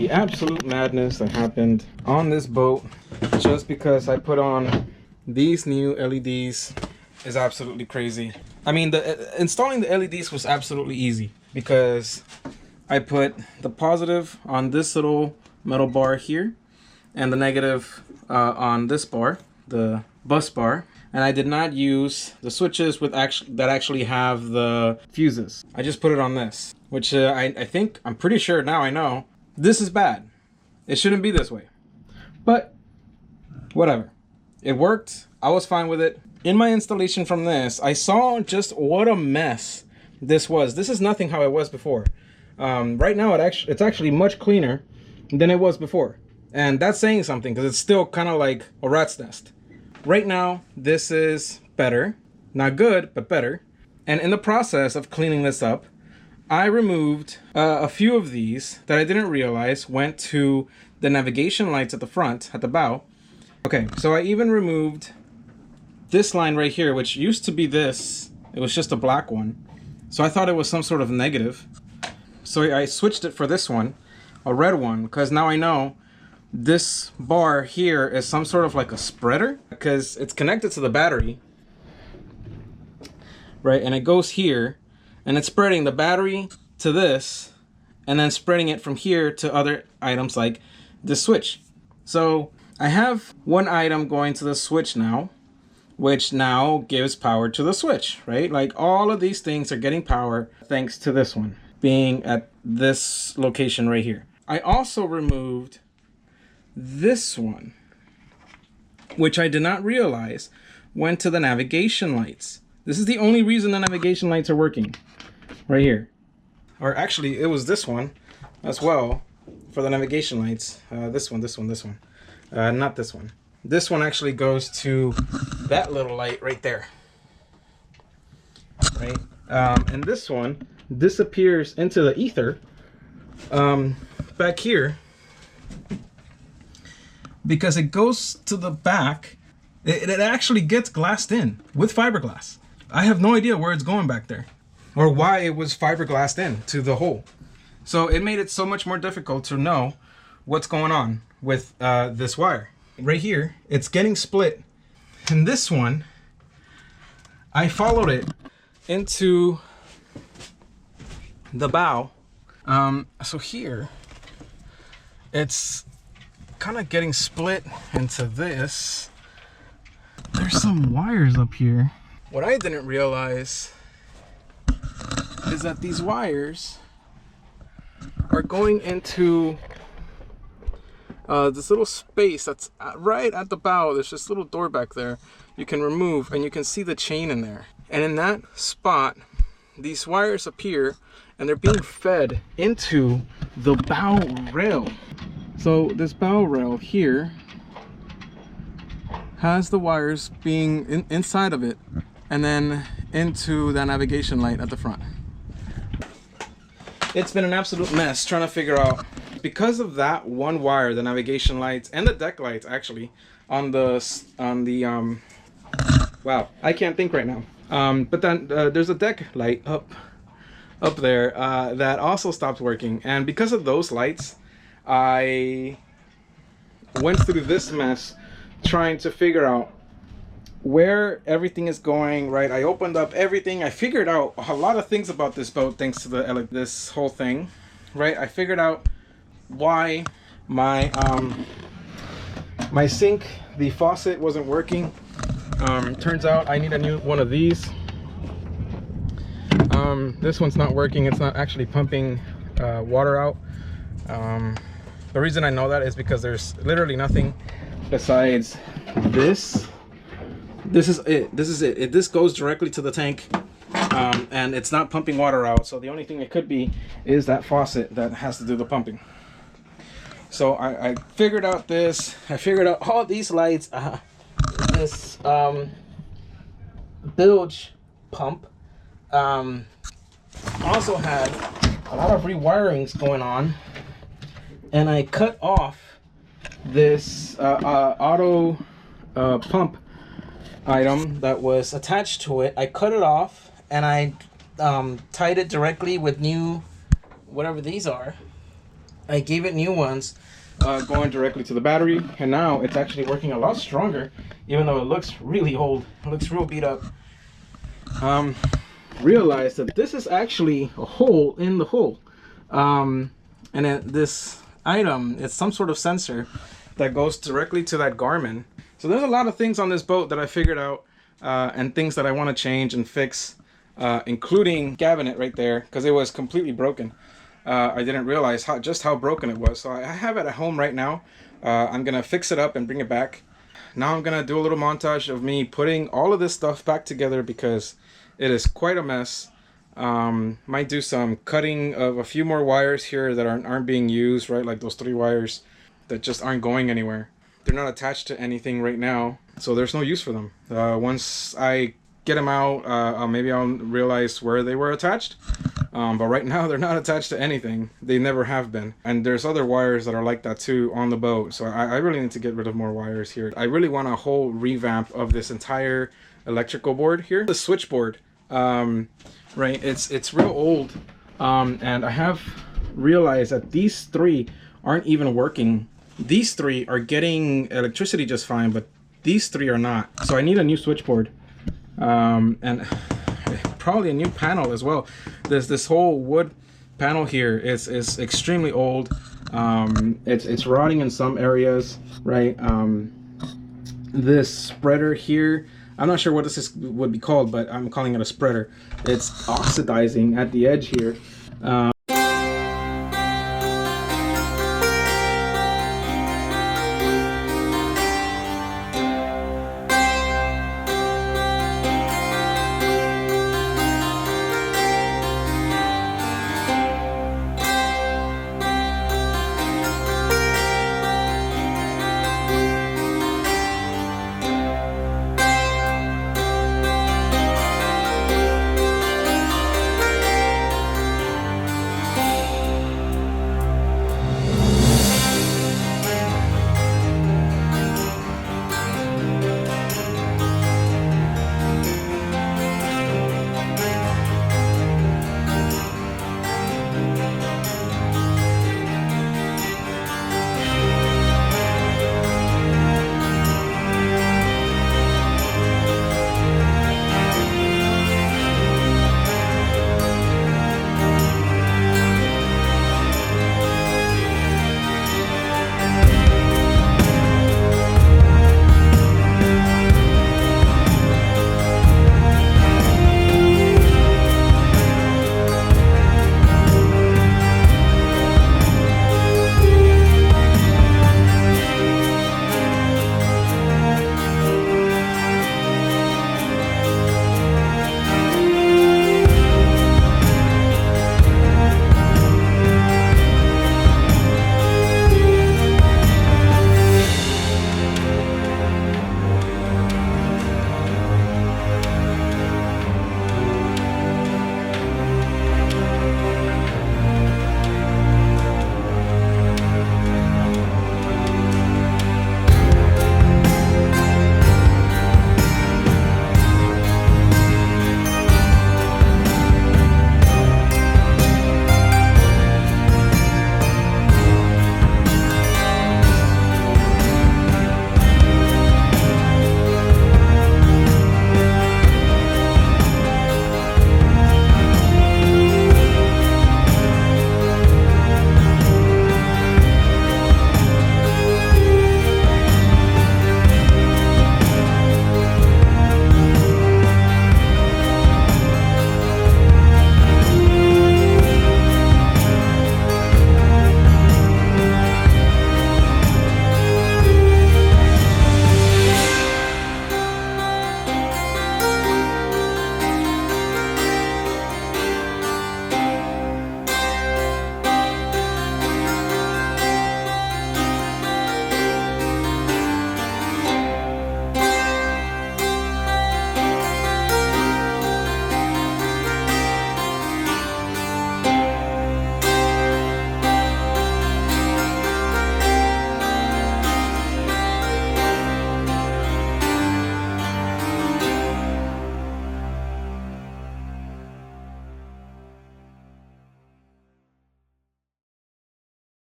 the absolute madness that happened on this boat just because I put on these new LEDs is absolutely crazy. I mean, installing the LEDs was absolutely easy because I put the positive on this little metal bar here and the negative on this bar, the bus bar, and I did not use the switches with that actually have the fuses. I just put it on this, which I'm pretty sure now I know this is bad. It shouldn't be this way, but whatever. It worked. I was fine with it. In my installation from this, I saw just what a mess this was. This is nothing how it was before. Right now, it's actually much cleaner than it was before. And that's saying something because it's still kind of like a rat's nest. Right now, this is better. Not good, but better. And in the process of cleaning this up, I removed a few of these that I didn't realize went to the navigation lights at the front, at the bow. Okay, so I even removed this line right here, which used to be this. It was just a black one. So I thought it was some sort of negative. So I switched it for this one, a red one, because now I know this bar here is some sort of like a spreader because it's connected to the battery, right? And it goes here and it's spreading the battery to this and then spreading it from here to other items like the switch. So I have one item going to the switch now, which now gives power to the switch, right? Like all of these things are getting power thanks to this one being at this location right here. I also removed this one, which I did not realize went to the navigation lights. This is the only reason the navigation lights are working right here. Or actually it was this one as well for the navigation lights. This one. Not this one. This one actually goes to that little light right there. Right? And this one disappears into the ether back here because it goes to the back. It actually gets glassed in with fiberglass. I have no idea where it's going back there or why it was fiberglassed in to the hole. So it made it so much more difficult to know what's going on with this wire. Right here, it's getting split. And this one, I followed it into the bow. So here, it's kind of getting split into this. There's some wires up here. What I didn't realize is that these wires are going into this little space that's right at the bow. There's this little door back there you can remove and you can see the chain in there. And in that spot, these wires appear and they're being fed into the bow rail. So this bow rail here has the wires being inside of it and then into that navigation light at the front. It's been an absolute mess trying to figure out, because of that one wire, the navigation lights and the deck lights actually on the wow, I can't think right now. But then there's a deck light up there that also stopped working, and because of those lights I went through this mess trying to figure out where everything is going, right? I opened up everything. I figured out a lot of things about this boat thanks to this whole thing, right? I figured out why my my sink, the faucet wasn't working. Turns out I need a new one of these. This one's not working. It's not actually pumping water out. The reason I know that is because there's literally nothing besides this. This is it. This goes directly to the tank, and it's not pumping water out. So the only thing it could be is that faucet that has to do the pumping. So I figured out this. I figured out all these lights. This bilge pump also had a lot of rewirings going on, and I cut off this auto pump item that was attached to it. I cut it off and I tied it directly with new whatever these are, I gave it new ones going directly to the battery, and now it's actually working a lot stronger, even though it looks really old. It looks real beat up. Realized that this is actually a hole in the hole, and this item is some sort of sensor that goes directly to that Garmin. So there's a lot of things on this boat that I figured out, and things that I want to change and fix, including cabinet right there, because it was completely broken. I didn't realize just how broken it was. So I have it at home right now. I'm gonna fix it up and bring it back. Now I'm gonna do a little montage of me putting all of this stuff back together because it is quite a mess. Might do some cutting of a few more wires here that aren't being used, right? Like those 3 wires that just aren't going anywhere. They're not attached to anything right now, so there's no use for them. Once I get them out, maybe I'll realize where they were attached. But right now they're not attached to anything. They never have been. And there's other wires that are like that too on the boat. So I really need to get rid of more wires here. I really want a whole revamp of this entire electrical board here. The switchboard, right, it's real old. And I have realized that these 3 aren't even working. These 3 are getting electricity just fine, but these 3 are not. So I need a new switchboard. And probably a new panel as well. This whole wood panel here is extremely old. It's rotting in some areas, right? This spreader here, I'm not sure what would be called, but I'm calling it a spreader. It's oxidizing at the edge here.